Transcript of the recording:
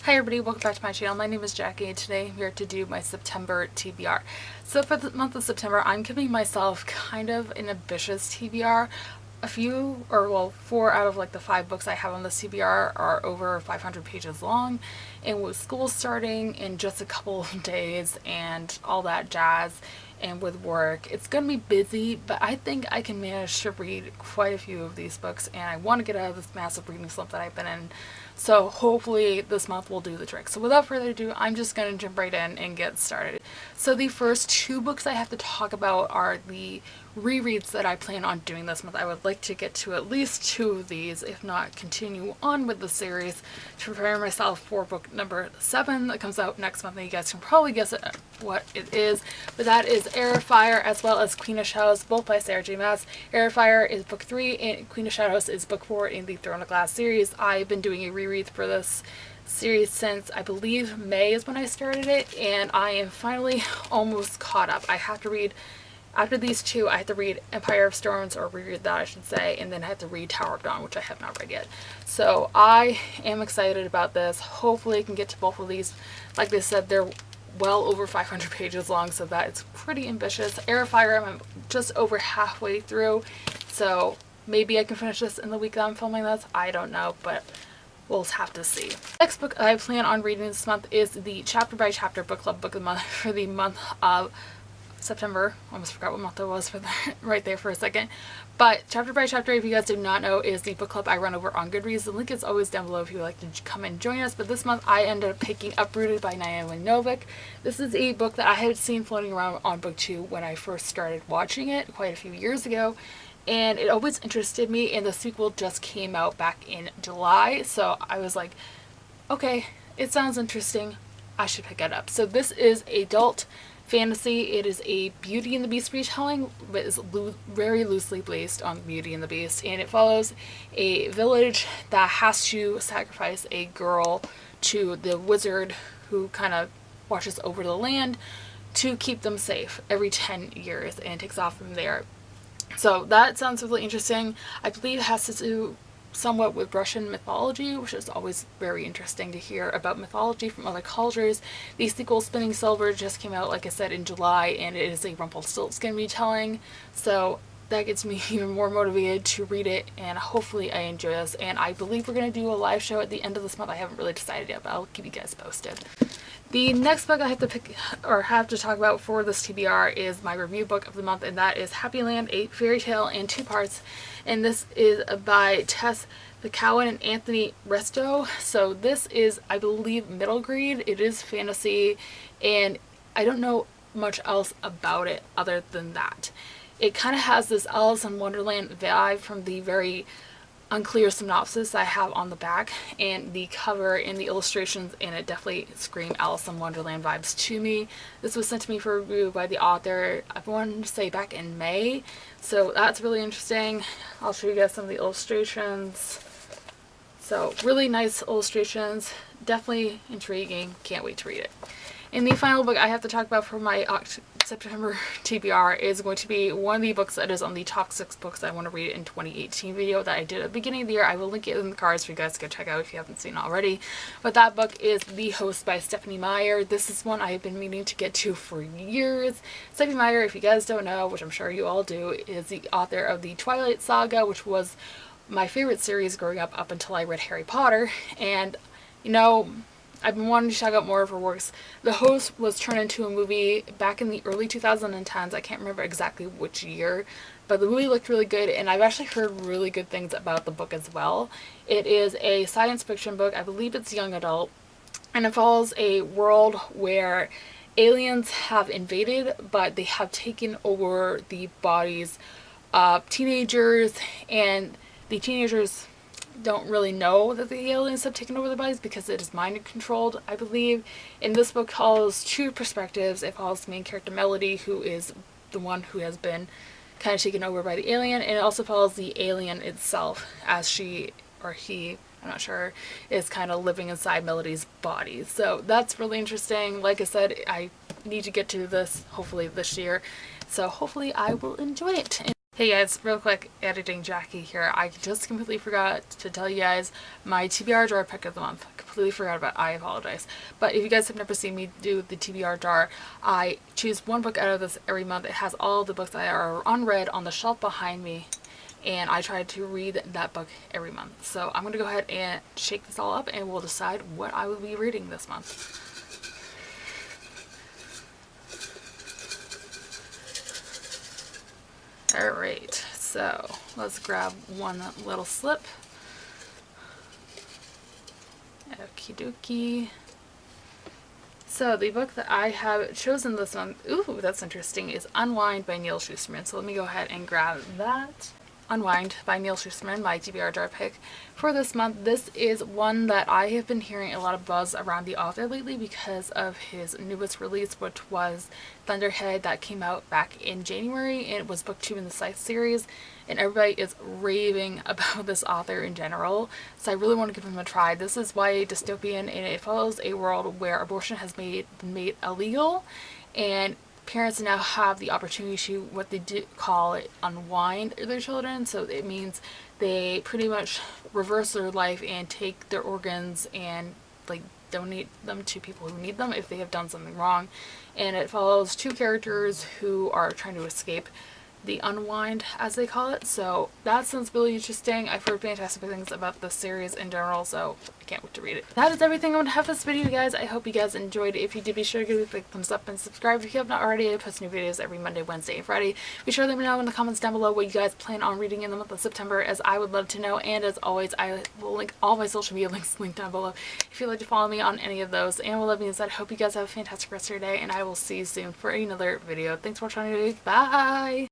Hi everybody, welcome back to my channel. My name is Jackie and today I'm here to do my September TBR. So for the month of September, I'm giving myself kind of an ambitious TBR. Four out of like the 5 books I have on this TBR are over 500 pages long, and with school starting in just a couple of days and all that jazz, and with work, it's gonna be busy, but I think I can manage to read quite a few of these books, and I want to get out of this massive reading slump that I've been in. So hopefully this month will do the trick. So without further ado, I'm just gonna jump right in and get started. So the first 2 books I have to talk about are the rereads that I plan on doing this month. I would like to get to at least 2 of these, if not continue on with the series, to prepare myself for book number 7 that comes out next month. And you guys can probably guess what it is, but that is Air of Fire as well as Queen of Shadows, both by Sarah J. Maas. Air of Fire is book 3 and Queen of Shadows is book 4 in the Throne of Glass series. I've been doing a reread for this series since I believe May is when I started it, and I am finally almost caught up. I have to read, after these 2, I have to read Empire of Storms, or reread that I should say, and then I have to read Tower of Dawn, which I have not read yet. So I am excited about this. Hopefully I can get to both of these. Like I said, they're well over 500 pages long, so that is pretty ambitious. Air of Fire, I'm just over halfway through, so maybe I can finish this in the week that I'm filming this. I don't know, but we'll have to see. Next book I plan on reading this month is the chapter by chapter book club book of the month for the month of September. Almost forgot what month it was for right there for a second. But chapter by chapter, if you guys do not know, is the book club I run over on Goodreads. The link is always down below if you would like to come and join us. But this month I ended up picking Uprooted by Naomi Novik. This is a book that I had seen floating around on BookTube when I first started watching it quite a few years ago, and it always interested me, and the sequel just came out back in July, so I was like, okay, it sounds interesting, I should pick it up. So this is adult fantasy. It is a Beauty and the Beast retelling, but is very loosely based on Beauty and the Beast, and it follows a village that has to sacrifice a girl to the wizard who kind of watches over the land to keep them safe every 10 years, and takes off from there. So that sounds really interesting. I believe it has to do somewhat with Russian mythology, which is always very interesting to hear about mythology from other cultures. The sequel, Spinning Silver, just came out, like I said, in July, and it is a Rumpelstiltskin retelling. So that gets me even more motivated to read it, and hopefully I enjoy this. And I believe we're going to do a live show at the end of this month. I haven't really decided yet, but I'll keep you guys posted. The next book I have to pick, or have to talk about for this TBR, is my review book of the month, and that is Happy Land, a fairy tale in 2 parts. And this is by Tess McCowan and Anthony Resto. So this is, I believe, middle grade. It is fantasy, and I don't know much else about it other than that. It kind of has this Alice in Wonderland vibe from the very unclear synopsis I have on the back, and the cover and the illustrations in it definitely scream Alice in Wonderland vibes to me. This was sent to me for review by the author, I wanted to say back in May, so that's really interesting. I'll show you guys some of the illustrations. So really nice illustrations, definitely intriguing, can't wait to read it. And the final book I have to talk about for my September TBR is going to be one of the books that is on the top 6 books I want to read in 2018 video that I did at the beginning of the year. I will link it in the cards for you guys to go check out if you haven't seen it already. But that book is The Host by Stephenie Meyer. This is one I have been meaning to get to for years. Stephenie Meyer, if you guys don't know, which I'm sure you all do, is the author of the Twilight Saga, which was my favorite series growing up until I read Harry Potter. And, you know, I've been wanting to check out more of her works. The Host was turned into a movie back in the early 2010s. I can't remember exactly which year, but the movie looked really good, and I've actually heard really good things about the book as well. It is a science fiction book. I believe it's young adult, and it follows a world where aliens have invaded, but they have taken over the bodies of teenagers, and the teenagers don't really know that the aliens have taken over their bodies because it is mind controlled, I believe. And this book follows 2 perspectives. It follows the main character Melody, who is the one who has been kind of taken over by the alien, and it also follows the alien itself as she, or he, I'm not sure, is kind of living inside Melody's body. So that's really interesting. Like I said, I need to get to this hopefully this year, so hopefully I will enjoy it. Hey guys, real quick, editing Jackie here. I just completely forgot to tell you guys my TBR jar pick of the month. Completely forgot about it. I apologize. But if you guys have never seen me do the TBR jar, I choose one book out of this every month. It has all the books that are unread on the shelf behind me, and I try to read that book every month. So I'm going to go ahead and shake this all up and we'll decide what I will be reading this month. Alright, so let's grab one little slip. Okie dokie. So the book that I have chosen this month, ooh, that's interesting, is Unwind by Neal Shusterman. So let me go ahead and grab that. Unwind by Neal Shusterman, my TBR jar pick for this month. This is one that I have been hearing a lot of buzz around the author lately because of his newest release, which was Thunderhead, that came out back in January, and it was book 2 in the Scythe series, and everybody is raving about this author in general, so I really want to give him a try. This is YA dystopian, and it follows a world where abortion has been made illegal, and parents now have the opportunity to, what they do call it, unwind their children. So it means they pretty much reverse their life and take their organs and like donate them to people who need them if they have done something wrong. And it follows two characters who are trying to escape the unwind, as they call it. So that sounds really interesting. I've heard fantastic things about the series in general, so I can't wait to read it. That is everything I'm going to have for this video, guys. I hope you guys enjoyed it. If you did, be sure to give it a big thumbs up and subscribe if you have not already. I post new videos every Monday, Wednesday, and Friday. Be sure to let me know in the comments down below what you guys plan on reading in the month of September, as I would love to know. And as always, I will link all my social media links linked down below if you'd like to follow me on any of those. And with that being said, I hope you guys have a fantastic rest of your day, and I will see you soon for another video. Thanks for watching. Bye!